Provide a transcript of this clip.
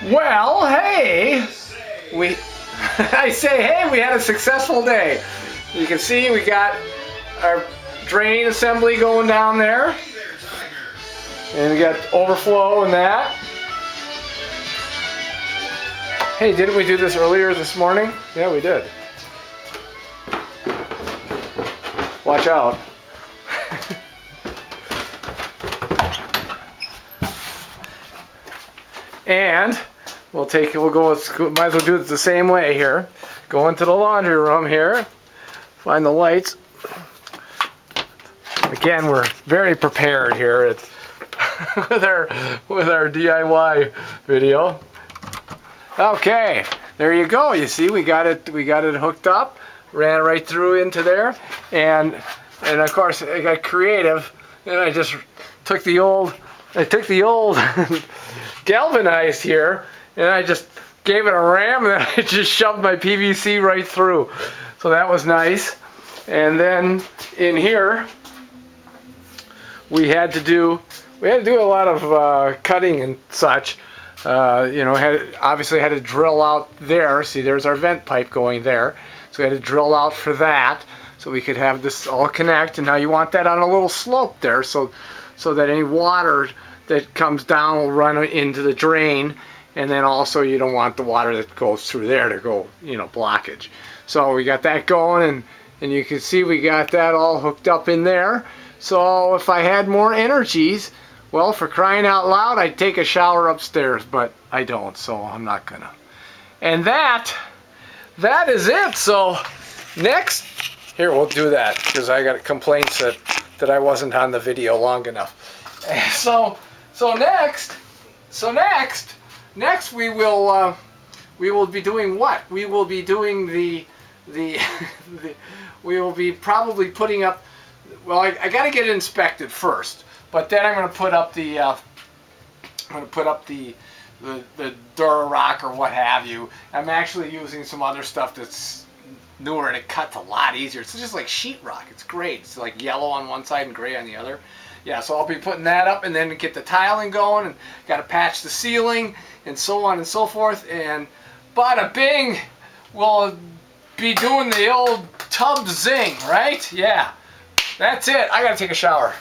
Well, hey, we I say, hey, we had a successful day. You can see we got our drain assembly going down there, and we got overflow and that. Hey, didn't we do this earlier this morning? Yeah, we did. Watch out. And we'll go, might as well do it the same way here. Go into the laundry room here, find the lights. Again, we're very prepared here with our DIY video. Okay, there you go. You see, we got it hooked up, ran right through into there, and of course I got creative, and I just took the old galvanized here, and I just gave it a ram, and I just shoved my PVC right through. So that was nice. And then in here, we had to do a lot of cutting and such. You know, obviously had to drill out there. See, there's our vent pipe going there. So we had to drill out for that, so we could have this all connect. And now you want that on a little slope there, so that any water that comes down will run into the drain, and then also you don't want the water that goes through there to go, you know, blockage. So we got that going, and you can see we got that all hooked up in there. So if I had more energies, well, for crying out loud, I'd take a shower upstairs, but I don't, so I'm not gonna. And that is it. So next, here, we'll do that, because I got complaints that I wasn't on the video long enough. So next we will be doing what? We will be doing we will be probably putting up. Well, I got to get it inspected first, but then I'm going to put up the Durarock or what have you. I'm actually using some other stuff that's newer, and it cuts a lot easier. It's just like sheetrock. It's great. It's like yellow on one side and gray on the other. Yeah, so I'll be putting that up, and then get the tiling going, and got to patch the ceiling, and so on and so forth. And bada bing, we'll be doing the old tub zing, right? Yeah, that's it. I got to take a shower.